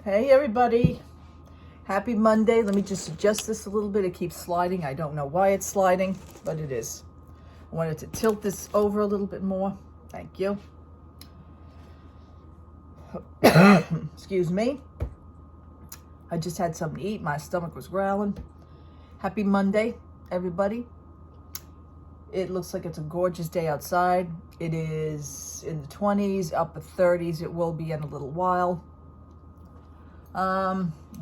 Hey everybody, happy Monday. Let me just adjust this a little bit. It keeps sliding. I don't know why it's sliding, but it is. I wanted to tilt this over a little bit more. Thank you. Excuse me. I just had something to eat. My stomach was growling. Happy Monday, everybody. It looks like it's a gorgeous day outside. It is in the 20s, upper 30s. It will be in a little while.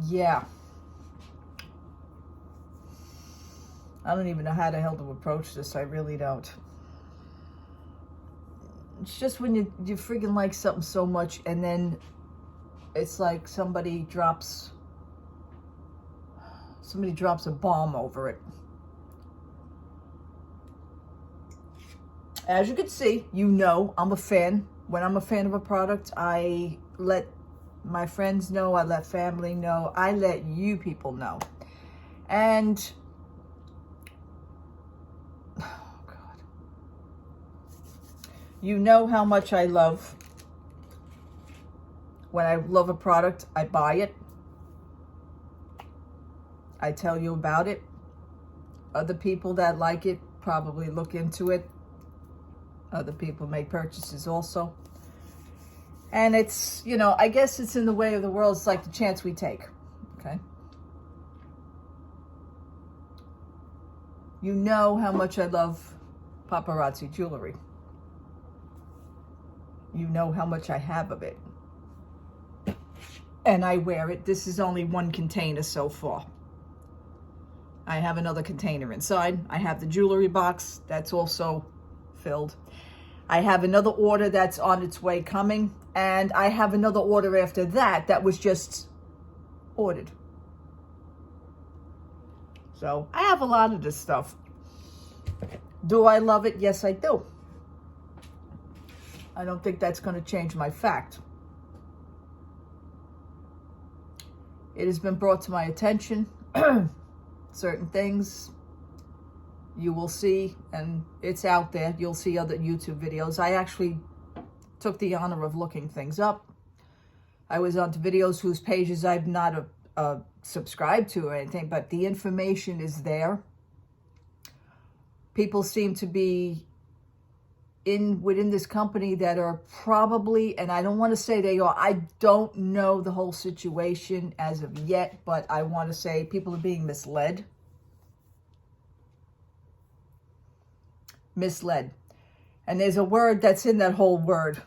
Yeah. I don't even know how the hell to approach this. I really don't. It's just when you freaking like something so much and then it's like somebody drops a bomb over it. As you can see, you know I'm a fan. When I'm a fan of a product, I let my friends know, I let family know, I let you people know. And, oh God, you know how much I love. When I love a product, I buy it. I tell you about it. Other people that like it probably look into it. Other people make purchases also. And it's, you know, I guess it's in the way of the world. It's like the chance we take, okay? You know how much I love paparazzi jewelry. You know how much I have of it. And I wear it. This is only one container so far. I have another container inside. I have the jewelry box that's also filled. I have another order that's on its way coming. And I have another order after that was just ordered. So I have a lot of this stuff. Do I love it? Yes, I do. I don't think that's going to change my fact. It has been brought to my attention. Certain things you will see, and it's out there. You'll see other YouTube videos. I actually took the honor of looking things up. I was onto videos whose pages I've not subscribed to or anything, but the information is there. People seem to be within this company that are probably, and I don't want to say they are, I don't know the whole situation as of yet, but I want to say people are being misled. Misled. And there's a word that's in that whole word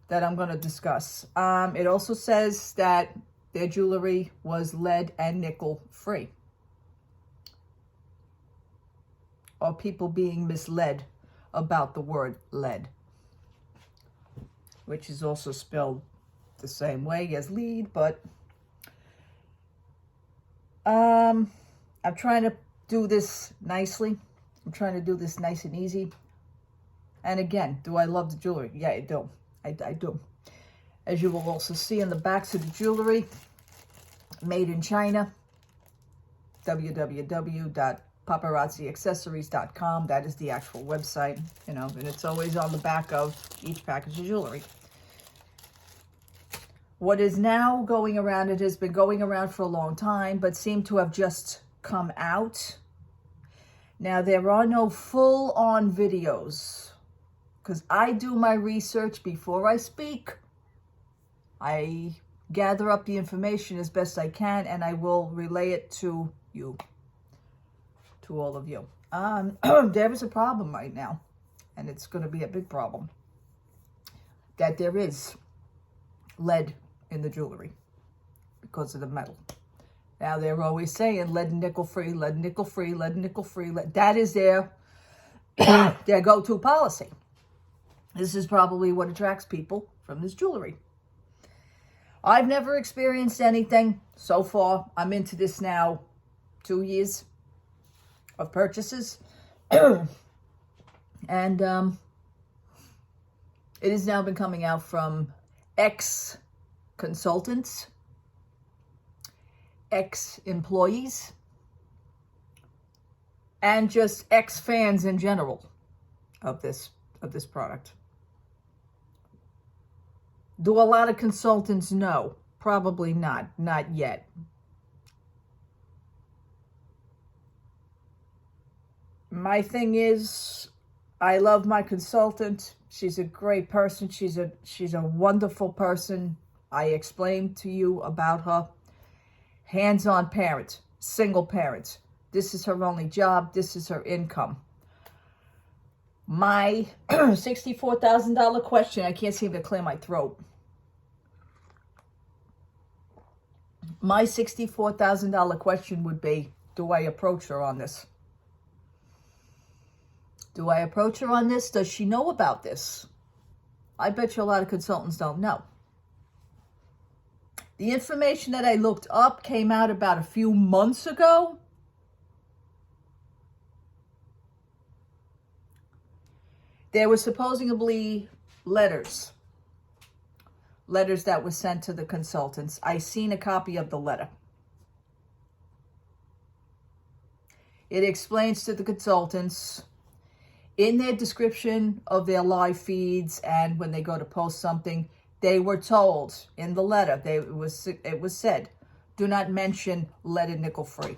that I'm going to discuss. It also says that their jewelry was lead and nickel free. Or people being misled about the word lead, which is also spelled the same way as lead, but I'm trying to do this nicely. I'm trying to do this nice and easy. And again, do I love the jewelry? Yeah, I do. I do. As you will also see on the backs of the jewelry, made in China, www.paparazziaccessories.com. That is the actual website, you know, and it's always on the back of each package of jewelry. What is now going around, it has been going around for a long time, but seemed to have just come out. Now, there are no full-on videos, because I do my research before I speak. I gather up the information as best I can, and I will relay it to you, to all of you. There is a problem right now, and it's going to be a big problem, that there is lead in the jewelry because of the metal. Now, they're always saying lead and nickel free, lead and nickel free, lead and nickel free. That is their go-to policy. This is probably what attracts people from this jewelry. I've never experienced anything so far. I'm into this now 2 years of purchases. And it has now been coming out from ex-consultants, ex-employees, and just ex-fans in general of this product. Do a lot of consultants know Probably not yet. My thing is, I love my consultant. She's a great person. She's a wonderful person. I explained to you about her. Hands-on parent, single parent. This is her only job. This is her income. My $64,000 question, I can't seem to clear my throat. My $64,000 question would be, do I approach her on this? Do I approach her on this? Does she know about this? I bet you a lot of consultants don't know. The information that I looked up came out about a few months ago. There were supposedly letters that were sent to the consultants. I seen a copy of the letter. It explains to the consultants in their description of their live feeds, and when they go to post something, they were told in the letter, it was said, do not mention lead and nickel free.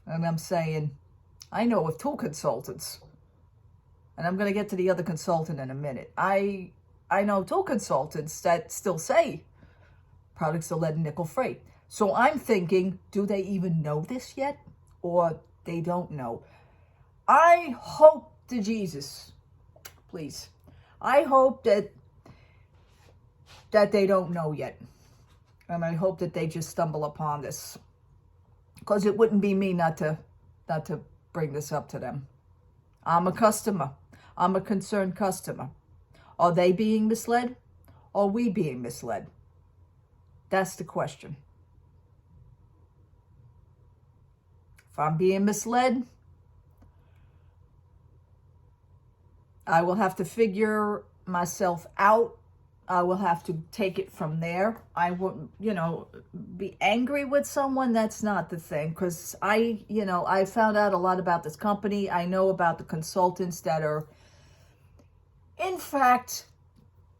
And I'm saying, I know of two consultants, and I'm going to get to the other consultant in a minute. I know two consultants that still say products are lead and nickel free. So I'm thinking, do they even know this yet? Or they don't know? I hope to Jesus, please. I hope that they don't know yet. And I hope that they just stumble upon this. Because it wouldn't be me not to bring this up to them. I'm a customer. I'm a concerned customer. Are they being misled? Or are we being misled? That's the question. If I'm being misled, I will have to figure myself out. I will have to take it from there. I wouldn't, be angry with someone. That's not the thing. Because I found out a lot about this company. I know about the consultants that are, in fact,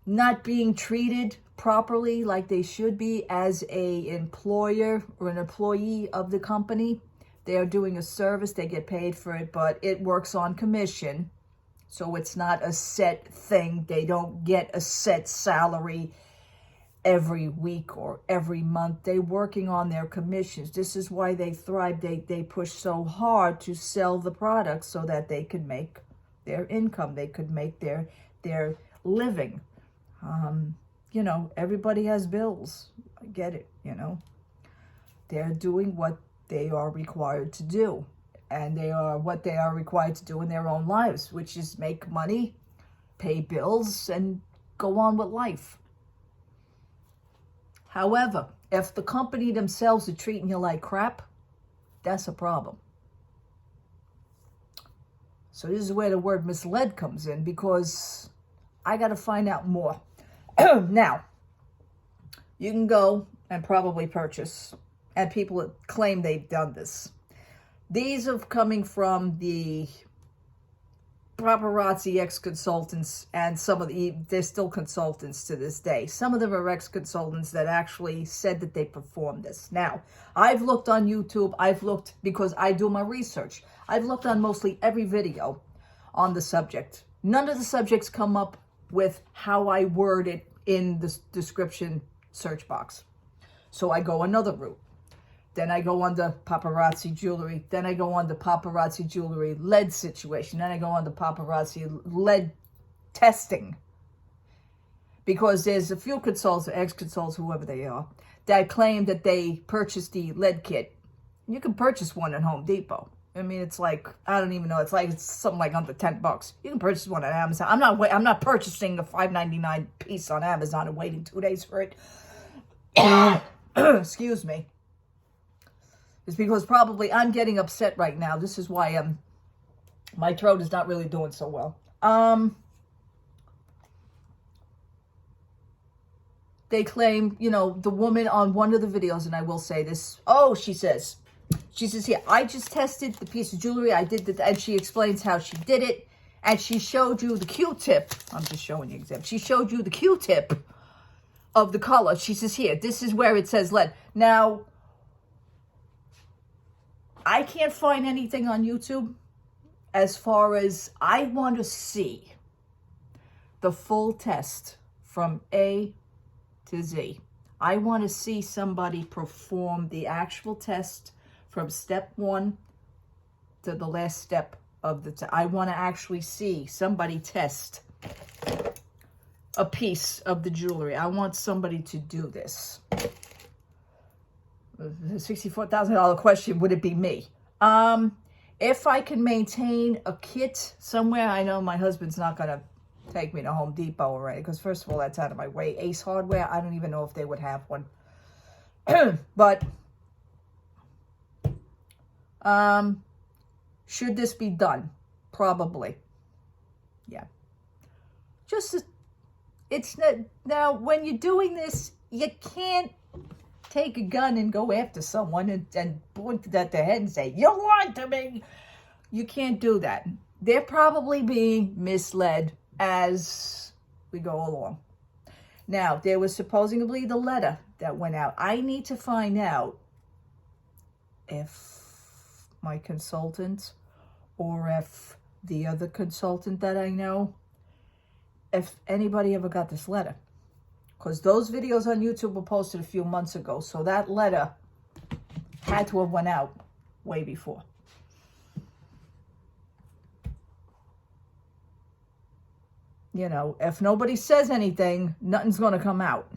not being treated properly like they should be as a employer or an employee of the company. They are doing a service. They get paid for it, but it works on commission. So it's not a set thing. They don't get a set salary every week or every month. They're working on their commissions. This is why they thrive. They push so hard to sell the products so that they can make their income. They could make their living. Everybody has bills. I get it, They're doing what they are required to do. And they are what they are required to do in their own lives, which is make money, pay bills, and go on with life. However, if the company themselves are treating you like crap, that's a problem. So this is where the word misled comes in, because I got to find out more. Now, you can go and probably purchase, and people that claim they've done this. These are coming from the paparazzi ex-consultants, and they're still consultants to this day. Some of them are ex-consultants that actually said that they performed this. Now, I've looked on YouTube. I've looked, because I do my research. I've looked on mostly every video on the subject. None of the subjects come up with how I word it in the description search box. So I go another route. Then I go on the paparazzi jewelry. Then I go on the paparazzi jewelry lead situation. Then I go on the paparazzi lead testing. Because there's a few consultants, ex-consultants, whoever they are, that claim that they purchased the lead kit. You can purchase one at Home Depot. I mean, it's like, I don't even know. It's something like under $10. You can purchase one at Amazon. I'm not purchasing a $5.99 piece on Amazon and waiting 2 days for it. Excuse me. It's because probably I'm getting upset right now. This is why my throat is not really doing so well. They claim, the woman on one of the videos, and I will say this. Oh, she says here, I just tested the piece of jewelry. I did that, and she explains how she did it. and she showed you the Q-tip. I'm just showing you example. She showed you the Q-tip of the color. She says, here, this is where it says lead. Now, I can't find anything on YouTube as far as I want to see the full test from A to Z. I want to see somebody perform the actual test from step 1 to the last step of the test. I want to actually see somebody test a piece of the jewelry. I want somebody to do this. The $64,000 question, would it be me? If I can maintain a kit somewhere, I know my husband's not going to take me to Home Depot already, because first of all, that's out of my way. Ace Hardware, I don't even know if they would have one. But should this be done? Probably. Yeah. Just, it's not, now when you're doing this, you can't take a gun and go after someone and point it at their head and say, you lied to me. You can't do that. They're probably being misled as we go along. Now, there was supposedly the letter that went out. I need to find out if my consultant or if the other consultant that I know, if anybody ever got this letter. Because those videos on YouTube were posted a few months ago. So that letter had to have went out way before. You know, if nobody says anything, nothing's going to come out.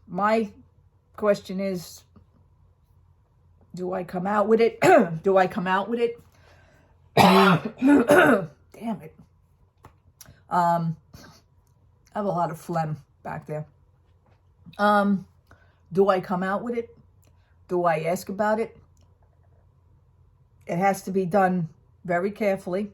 My question is, do I come out with it? Do I come out with it? Damn it. I have a lot of phlegm back there. Do I come out with it? Do I ask about it? It has to be done very carefully.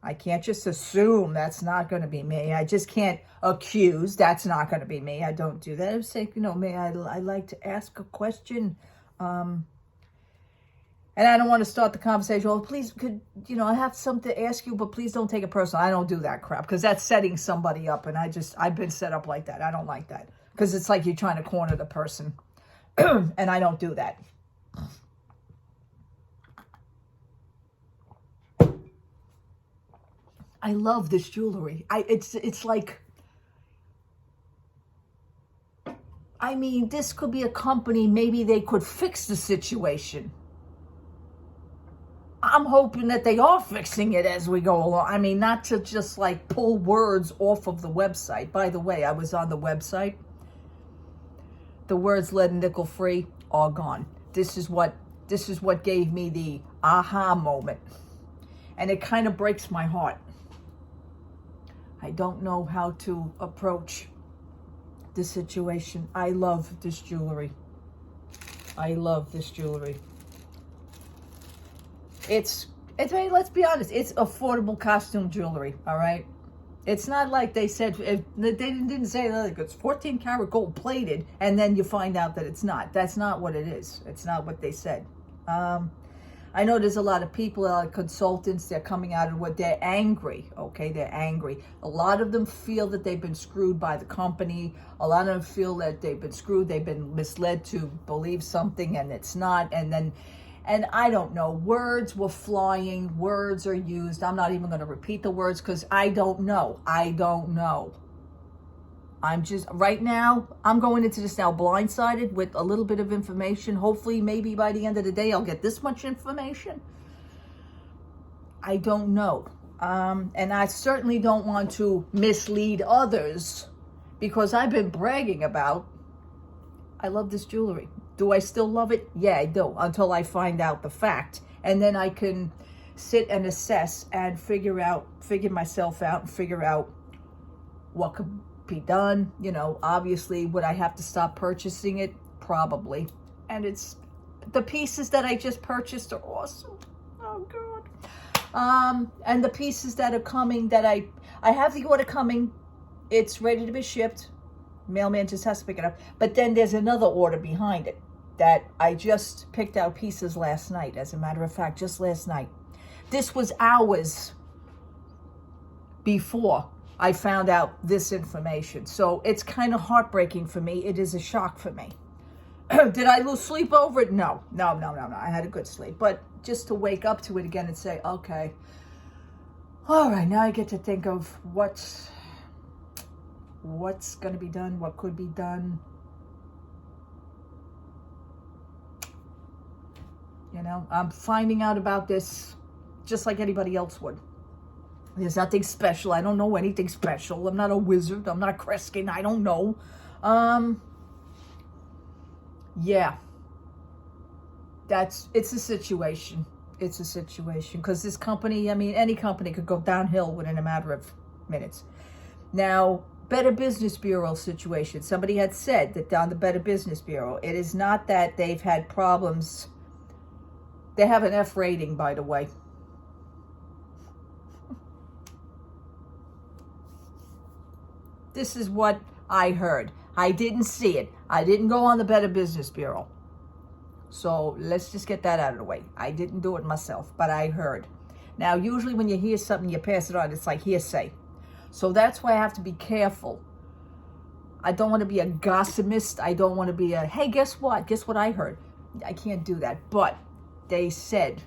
I can't just assume that's not going to be me. I just can't accuse that's not going to be me. I don't do that. I say, you know, may I like to ask a question. And I don't want to start the conversation. Oh, please, could, you know, I have something to ask you, but please don't take it personal. I don't do that crap because that's setting somebody up. And I've been set up like that. I don't like that because it's like you're trying to corner the person. And I don't do that. I love this jewelry. It's like, I mean, this could be a company, maybe they could fix the situation. I'm hoping that they are fixing it as we go along. I mean, not to just like pull words off of the website. By the way, I was on the website. The words lead and nickel free are gone. This is what gave me the aha moment. And it kind of breaks my heart. I don't know how to approach the situation. I love this jewelry. I love this jewelry. It's I mean, let's be honest, it's affordable costume jewelry, all right? It's not like they said, they didn't say that it's 14 karat gold plated, and then you find out that it's not. That's not what it is. It's not what they said. I know there's a lot of people, consultants, they're coming out and they're angry, okay? They're angry. A lot of them feel that they've been screwed by the company. A lot of them feel that they've been screwed, they've been misled to believe something and it's not. And I don't know, words were flying, words are used. I'm not even going to repeat the words because I don't know. I don't know. I'm just, right now, I'm going into this now blindsided with a little bit of information. Hopefully, maybe by the end of the day, I'll get this much information. I don't know. And I certainly don't want to mislead others because I've been bragging about, I love this jewelry. Do I still love it? Yeah, I do, until I find out the fact. And then I can sit and assess and figure myself out and figure out what could be done. You know, obviously, would I have to stop purchasing it? Probably. And it's, the pieces that I just purchased are awesome. Oh, God. And the pieces that are coming, that I have the order coming. It's ready to be shipped. Mailman just has to pick it up. But then there's another order behind it that I just picked out pieces last night. As a matter of fact, just last night. This was hours before I found out this information. So it's kind of heartbreaking for me. It is a shock for me. Did I lose sleep over it? No. I had a good sleep. But just to wake up to it again and say, okay, all right, now I get to think of what's going to be done, what could be done. You know, I'm finding out about this just like anybody else would. There's nothing special. I don't know anything special. I'm not a wizard. I'm not Kreskin. I don't know. Yeah. It's a situation. It's a situation. Because this company, I mean, any company could go downhill within a matter of minutes. Now, Better Business Bureau situation. Somebody had said that down the Better Business Bureau, it is not that they've had problems. They have an F rating, by the way. This is what I heard. I didn't see it. I didn't go on the Better Business Bureau. So let's just get that out of the way. I didn't do it myself, but I heard. Now, usually when you hear something, you pass it on. It's like hearsay. So that's why I have to be careful. I don't want to be a gossipist. I don't want to be a, hey, guess what? Guess what I heard? I can't do that. But they said,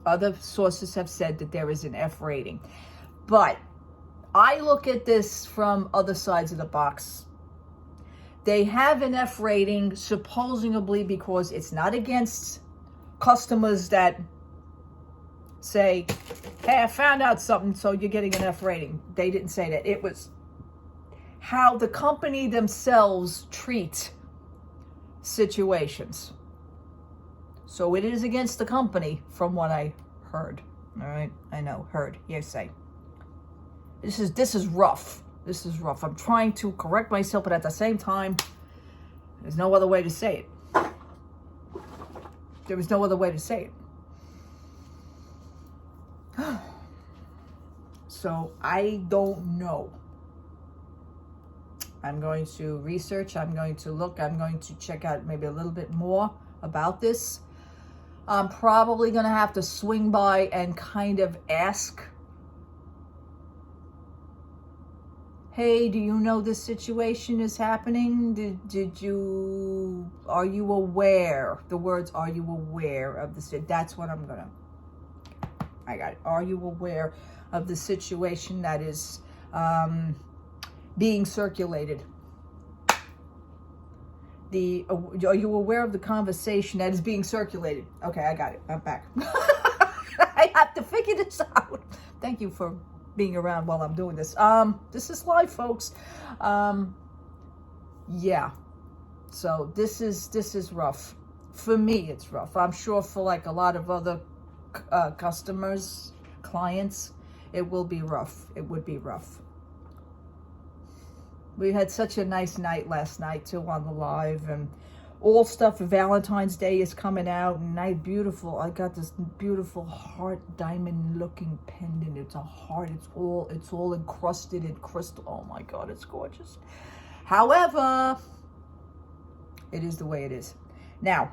other sources have said that there is an F rating. But I look at this from other sides of the box. They have an F rating supposedly because it's not against customers that say, hey, I found out something, so you're getting an F rating. They didn't say that. It was how the company themselves treat situations. So it is against the company from what I heard. All right, I know, heard, hearsay. This is rough. This is rough. I'm trying to correct myself, but at the same time, there's no other way to say it. There is no other way to say it. So I don't know. I'm going to research. I'm going to look. I'm going to check out maybe a little bit more about this. I'm probably going to have to swing by and kind of ask, hey, do you know this situation is happening? Are you aware? The words, are you aware of this? That's what I'm going to, I got it. Are you aware of the situation that is being circulated? Are you aware of the conversation that is being circulated? Okay, I got it. I'm back. I have to figure this out. Thank you for being around while I'm doing this. This is live, folks. Yeah. So this is rough. For me, it's rough. I'm sure for like a lot of other customers, clients, it will be rough. It would be rough. We had such a nice night last night too on the live, and all stuff for Valentine's Day is coming out, and I got this beautiful heart diamond looking pendant. It's a heart. It's all encrusted in crystal. Oh my God, it's gorgeous. However, it is the way it is. Now,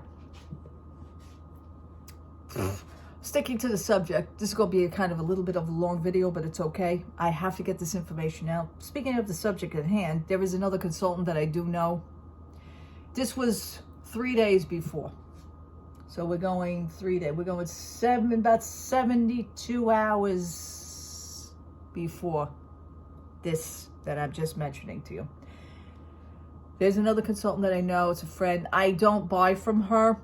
sticking to the subject, this is going to be a kind of a little bit of a long video, but it's okay. I have to get this information out. Speaking of the subject at hand, there is another consultant that I do know. This was 3 days before. So we're going 3 days. We're going about 72 hours before this that I'm just mentioning to you. There's another consultant that I know. It's a friend. I don't buy from her.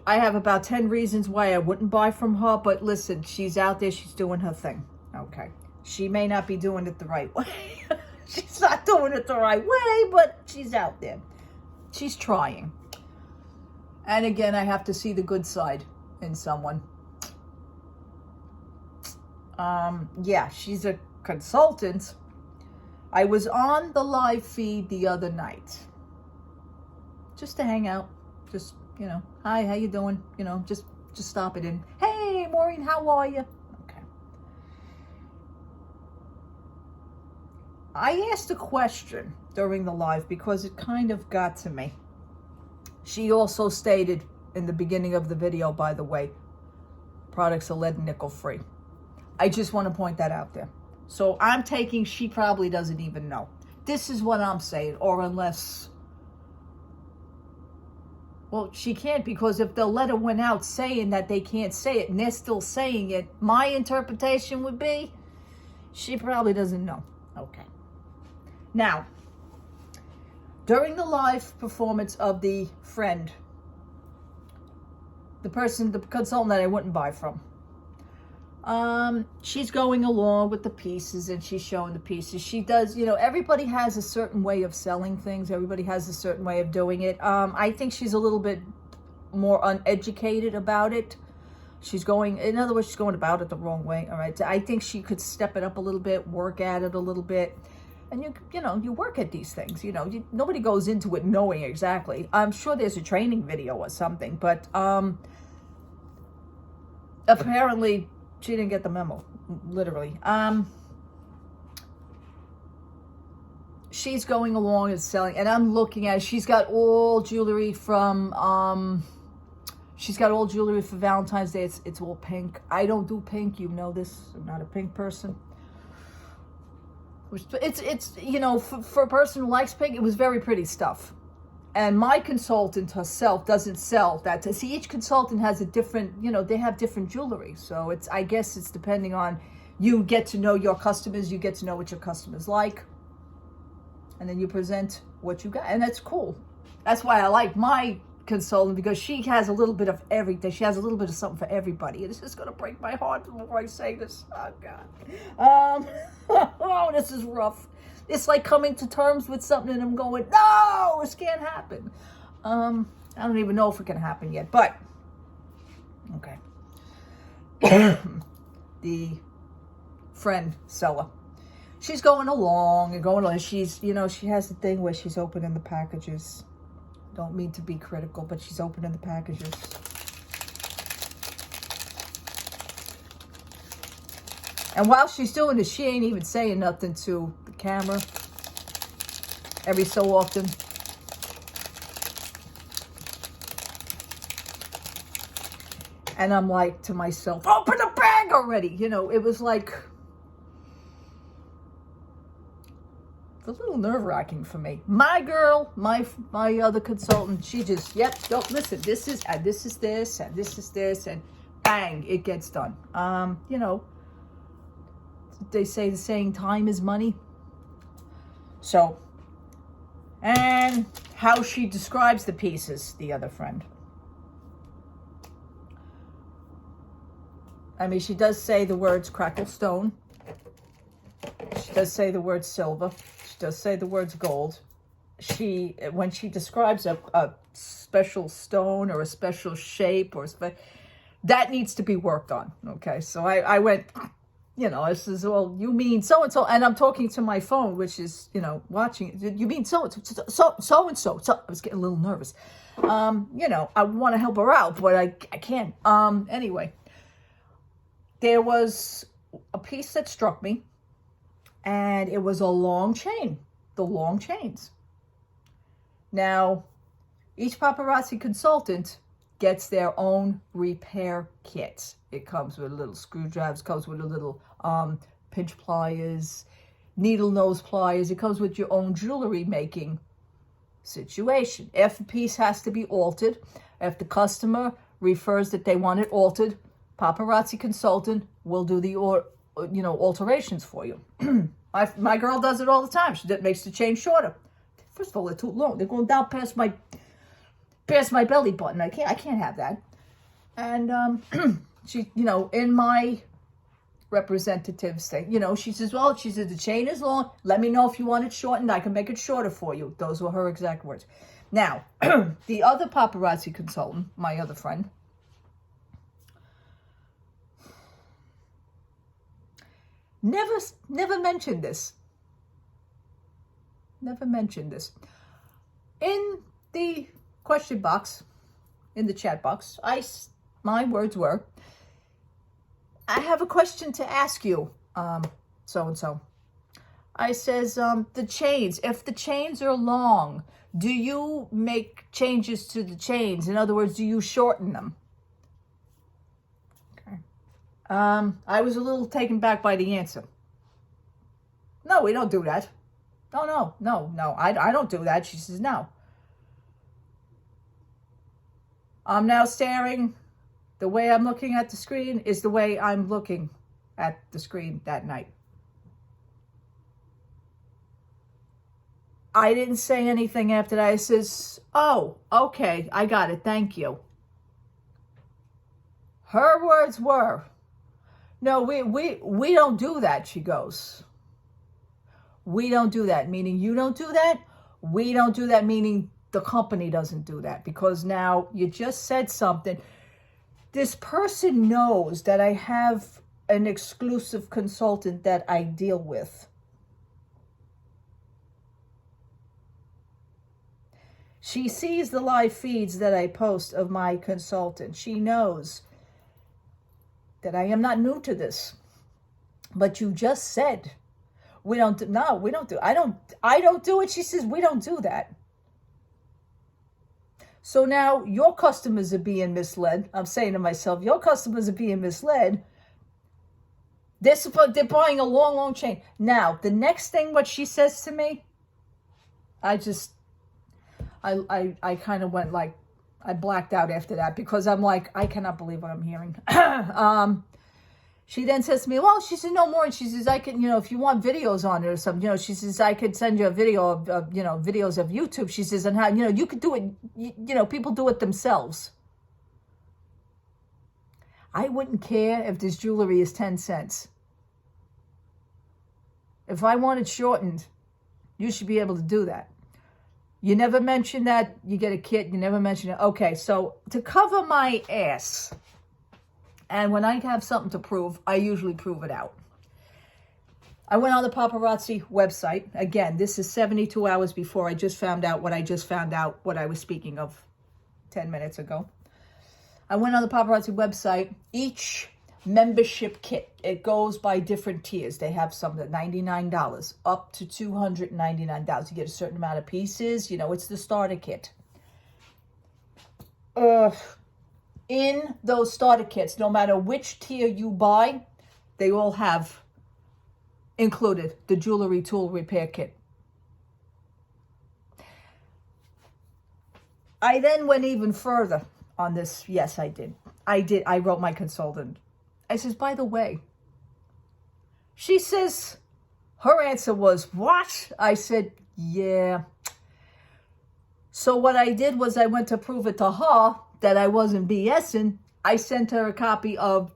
I have about 10 reasons why I wouldn't buy from her. But listen, she's out there. She's doing her thing. Okay. She may not be doing it the right way. She's not doing it the right way, but she's out there. She's trying. And again, I have to see the good side in someone. Yeah, she's a consultant. I was on the live feed the other night. Just to hang out. Just, hi, how you doing? Just stop it in. Hey, Maureen, how are you? Okay. I asked a question during the live because it kind of got to me. She also stated in the beginning of the video, by the way, products are lead and nickel free. I just want to point that out there. So I'm taking she probably doesn't even know. This is what I'm saying, or unless, well, she can't, because if the letter went out saying that they can't say it and they're still saying it, my interpretation would be she probably doesn't know. Okay. Now, during the live performance of the friend, the consultant that I wouldn't buy from, she's going along with the pieces and she's showing the pieces. She does, everybody has a certain way of selling things. Everybody has a certain way of doing it. I think she's a little bit more uneducated about it. In other words, she's going about it the wrong way. All right. I think she could step it up a little bit, work at it a little bit. And you work at these things, nobody goes into it knowing exactly. I'm sure there's a training video or something, but, apparently she didn't get the memo, literally. She's going along and selling, and I'm looking at, she's got all jewelry for Valentine's Day. It's all pink. I don't do pink. You know this. I'm not a pink person. It's for a person who likes pink, it was very pretty stuff. And my consultant herself doesn't sell that. See, each consultant has a different, they have different jewelry. So I guess it's depending on, you get to know your customers, you get to know what your customers like. And then you present what you got. And that's cool. That's why I like my consultant, because she has a little bit of everything. She has a little bit of something for everybody. This is going to break my heart before I say this. Oh, God. Oh, this is rough. It's like coming to terms with something and I'm going, no, this can't happen. I don't even know if it can happen yet, but okay. The friend seller, she's going along and going along. She's, she has the thing where she's opening the packages. Don't mean to be critical, but she's opening the packages. And while she's doing this, she ain't even saying nothing to the camera every so often. And I'm like to myself, open the bag already. It was like a little nerve-wracking for me. My girl, my other consultant, she just, don't listen, this is this, and this is this, and bang, it gets done. They say the saying, time is money. So, and how she describes the pieces, the other friend. I mean, she does say the words crackle stone. She does say the word silver. She does say the words gold. When she describes a special stone or a special shape that needs to be worked on. Okay, so I went, this is, well, you mean so-and-so, and I'm talking to my phone, which is, watching, you mean so-and-so, so-and-so. So I was getting a little nervous. I want to help her out, but I can't. Anyway, there was a piece that struck me, and it was a long chain, the long chains. Now, each paparazzi consultant gets their own repair kit. It comes with little screwdrivers, comes with a little pinch pliers, needle nose pliers. It comes with your own jewelry making situation. If a piece has to be altered, if the customer refers that they want it altered, paparazzi consultant will do the alterations for you. My girl does it all the time. She makes the chain shorter. First of all, they're too long. They're going down past my belly button. I can't have that. And she, in my representatives thing, she says, the chain is long. Let me know if you want it shortened. I can make it shorter for you. Those were her exact words. Now, the other paparazzi consultant, my other friend, never mentioned this. Never mentioned this. In the question box, in the chat box, my words were, I have a question to ask you, so-and-so. I says, the chains, if the chains are long, do you make changes to the chains? In other words, do you shorten them? Okay. I was a little taken back by the answer. No, we don't do that. No, I don't do that. She says, no. I'm now staring. The way I'm looking at the screen is the way I'm looking at the screen that night. I didn't say anything after that. I says, oh, okay, I got it. Thank you. Her words were, no, we don't do that, she goes. We don't do that, meaning you don't do that. We don't do that, meaning the company doesn't do that. Because now you just said something. This person knows that I have an exclusive consultant that I deal with. She sees the live feeds that I post of my consultant. She knows that I am not new to this. But you just said, we don't do, no, we don't do, I don't do it. She says, we don't do that. So now your customers are being misled. I'm saying to myself, your customers are being misled. They're buying a long chain. Now, the next thing, what she says to me, I kind of went like, I blacked out after that because I'm like, I cannot believe what I'm hearing. She then says to me, well, she said, no more. And she says, I can, if you want videos on it or something, she says, I could send you a video of, videos of YouTube. She says, and how, you could do it, people do it themselves. I wouldn't care if this jewelry is 10 cents. If I want it shortened, you should be able to do that. You never mention that you get a kit. You never mention it. Okay, so to cover my ass, and when I have something to prove, I usually prove it out. I went on the paparazzi website. Again, this is 72 hours before I just found out what I was speaking of 10 minutes ago. I went on the paparazzi website. Each membership kit, it goes by different tiers. They have some at $99, up to $299. You get a certain amount of pieces. It's the starter kit. In those starter kits, no matter which tier you buy, they all have included the jewelry tool repair kit. I then went even further on this. Yes, I did. I wrote my consultant. I says, by the way, she says, her answer was, what? I said, yeah. So what I did was I went to prove it to her that I wasn't BSing. I sent her a copy of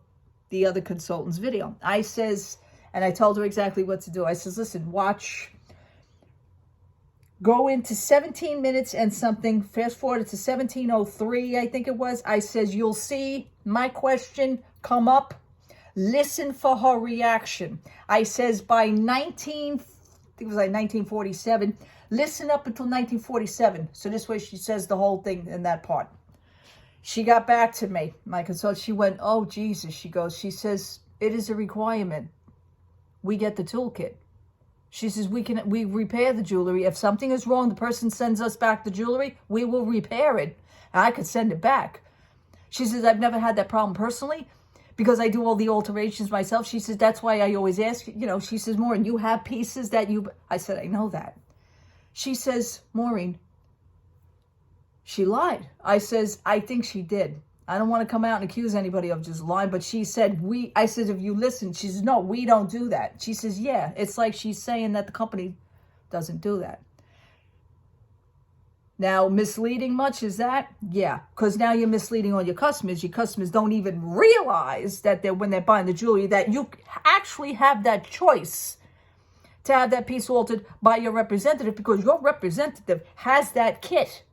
the other consultant's video. I says, and I told her exactly what to do. I says, listen, watch, go into 17 minutes and something, fast forward to 17:03, I think it was. I says, you'll see my question come up. Listen for her reaction. I says, by 1947, listen up until 1947. So this way she says the whole thing in that part. She got back to me, my consultant. She went, oh, Jesus. She says, it is a requirement. We get the toolkit. She says, we repair the jewelry. If something is wrong, the person sends us back the jewelry, we will repair it. And I could send it back. She says, I've never had that problem personally because I do all the alterations myself. She says, that's why I always ask, she says, Maureen, you have pieces that I said, I know that. She says, Maureen, she lied. I says, I think she did. I don't want to come out and accuse anybody of just lying, but she said, I said, if you listen, she says, no, we don't do that. She says, yeah, it's like she's saying that the company doesn't do that. Now, misleading much is that? Yeah, because now you're misleading all your customers. Your customers don't even realize that when they're buying the jewelry, that you actually have that choice to have that piece altered by your representative because your representative has that kit.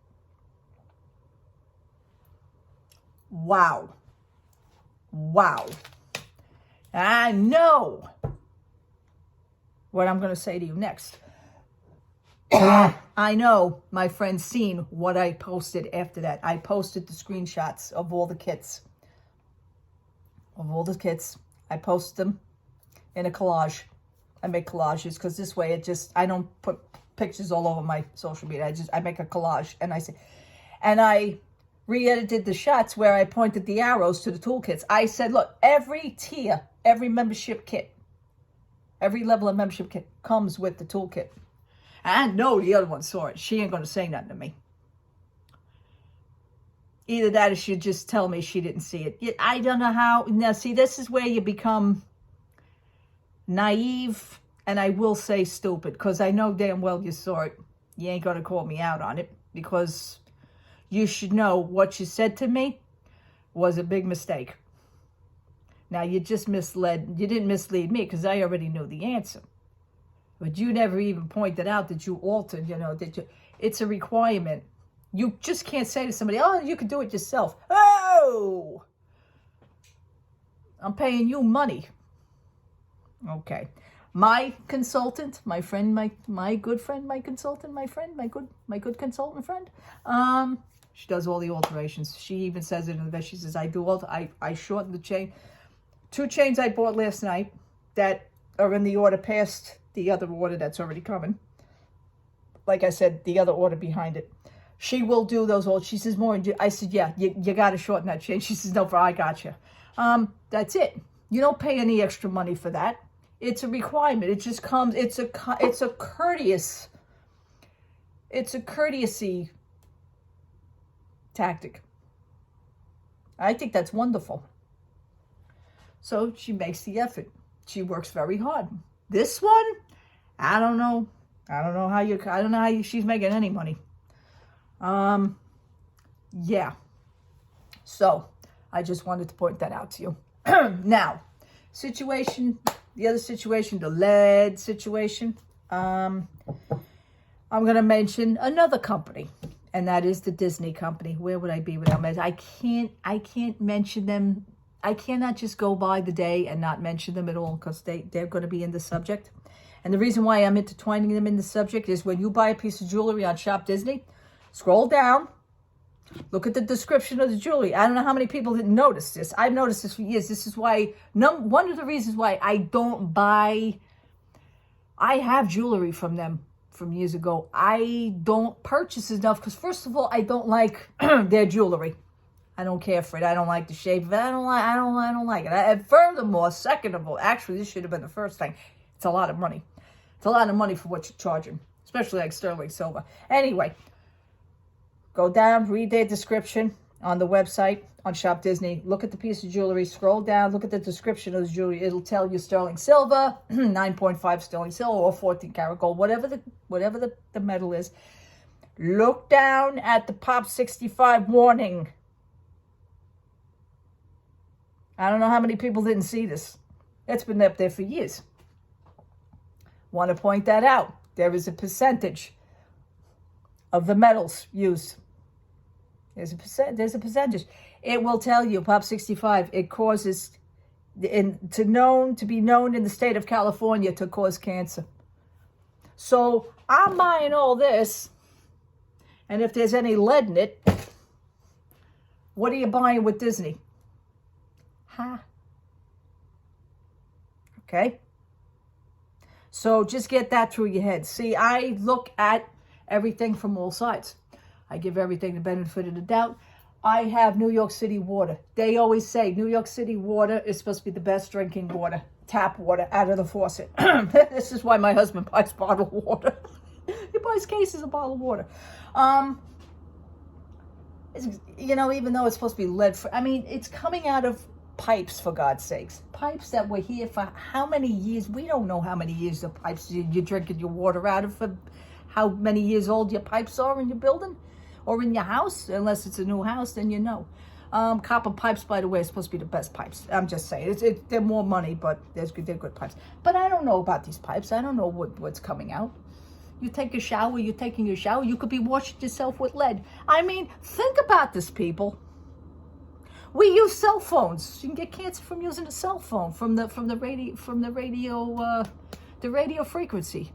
Wow. I know what I'm going to say to you next. I know my friend's seen what I posted after that. I posted the screenshots of all the kits. I post them in a collage. I make collages because this way I don't put pictures all over my social media. I make a collage and I say, and I re-edited the shots where I pointed the arrows to the toolkits. I said, look, every tier, every membership kit, every level of membership kit comes with the toolkit. And no, the other one saw it. She ain't going to say nothing to me. Either that or she'll just tell me she didn't see it. I don't know how. Now, see, this is where you become naive, and I will say stupid, because I know damn well you saw it. You ain't going to call me out on it, because you should know what you said to me was a big mistake. Now, you just misled. You didn't mislead me, because I already knew the answer. But you never even pointed out that you altered, it's a requirement. You just can't say to somebody, oh, you could do it yourself. Oh! I'm paying you money. Okay. My consultant, my friend, my good friend, my consultant, my friend, my good consultant friend, she does all the alterations. She even says it in the best. She says, I shortened the chain. 2 chains I bought last night that are in the order past the other order that's already coming. Like I said, the other order behind it. She will do those all. She says, more. I said, yeah, you got to shorten that chain. She says, no, I got you. That's it. You don't pay any extra money for that. It's a requirement. It just comes. It's a courtesy tactic. I think that's wonderful. So she makes the effort. She works very hard. This one, I don't know how she's making any money. Yeah. So I just wanted to point that out to you. Now, the other situation, the lead situation. I'm going to mention another company, and that is the Disney company. Where would I be without mention? I can't mention them. I cannot just go by the day and not mention them at all, because they're going to be in the subject. And the reason why I'm intertwining them in the subject is when you buy a piece of jewelry on Shop Disney, scroll down, look at the description of the jewelry. I don't know how many people didn't notice this. I've noticed this for years. This is why, one of the reasons why I don't buy, I have jewelry from them from years ago. I don't purchase enough because, first of all, I don't like their jewelry. I don't care for it. I don't like the shape of it. I don't like it. And furthermore, second of all, actually, this should have been the first thing. It's a lot of money. It's a lot of money for what you're charging, especially like sterling silver. Anyway, go down, read their description on the website on Shop Disney. Look at the piece of jewelry. Scroll down. Look at the description of the jewelry. It'll tell you sterling silver, 9.5 sterling silver, or 14 karat gold, whatever the metal is. Look down at the Pop 65 warning. I don't know how many people didn't see this. It's been up there for years. Want to point that out. There is a percentage of the metals used. There's a percentage. It will tell you, Pop 65, it causes, to be known in the state of California to cause cancer. So I'm buying all this, and if there's any lead in it, what are you buying with Disney? Huh? Okay? So just get that through your head. See, I look at everything from all sides. I give everything the benefit of the doubt. I have New York City water. They always say New York City water is supposed to be the best drinking water, tap water out of the faucet. This is why my husband buys bottled water. He buys cases of bottled water. Even though it's supposed to be lead free, it's coming out of pipes, for God's sakes. Pipes that were here for how many years? We don't know how many years the pipes you're drinking your water out of, for how many years old your pipes are in your building or in your house. Unless it's a new house, then you know. Copper pipes, by the way, are supposed to be the best pipes. I'm just saying. They're more money, but they're good pipes. But I don't know about these pipes. I don't know what's coming out. You take a shower, you're taking your shower, you could be washing yourself with lead. Think about this, people. We use cell phones. You can get cancer from using a cell phone, from the radio frequency.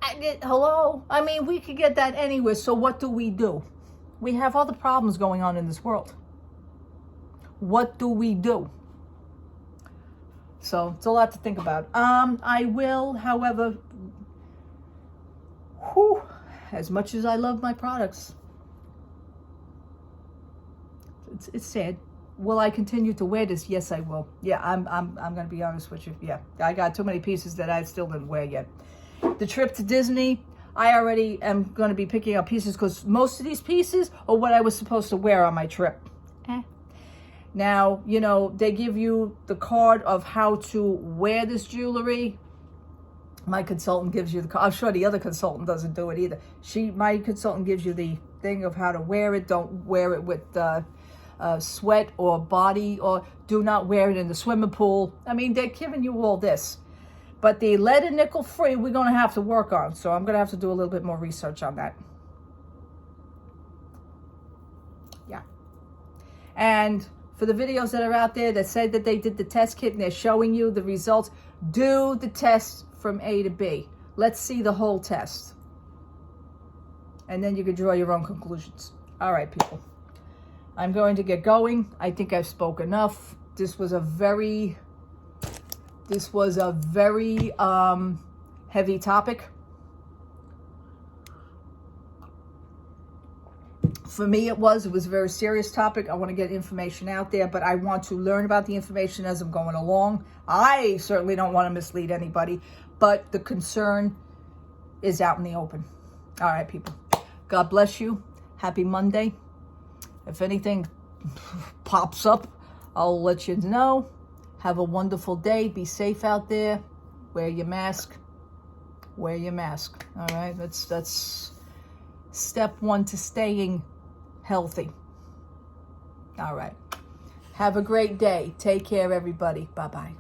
Hello? We could get that anywhere. So what do? We have other problems going on in this world. What do we do? So it's a lot to think about. I will, however, as much as I love my products, It's sad. Will I continue to wear this? Yes, I will. Yeah, I'm gonna be honest with you. Yeah, I got too many pieces that I still didn't wear yet. The trip to Disney, I already am gonna be picking up pieces because most of these pieces are what I was supposed to wear on my trip. Now, you know, they give you the card of how to wear this jewelry. My consultant gives you the card. I'm sure the other consultant doesn't do it either. My consultant gives you the thing of how to wear it. Don't wear it with sweat or body, or do not wear it in the swimming pool. I mean, they're giving you all this. But the lead and nickel free, we're going to have to work on. So I'm going to have to do a little bit more research on that. Yeah. And for the videos that are out there that say that they did the test kit and they're showing you the results, do the test from A to B. Let's see the whole test. And then you can draw your own conclusions. All right, people. I'm going to get going. I think I've spoke enough. This was a very heavy topic. For me, it was a very serious topic. I want to get information out there, but I want to learn about the information as I'm going along. I certainly don't want to mislead anybody, but the concern is out in the open. All right, people. God bless you. Happy Monday. If anything pops up, I'll let you know. Have a wonderful day. Be safe out there. Wear your mask. Wear your mask. All right? That's step one to staying healthy. All right. Have a great day. Take care, everybody. Bye-bye.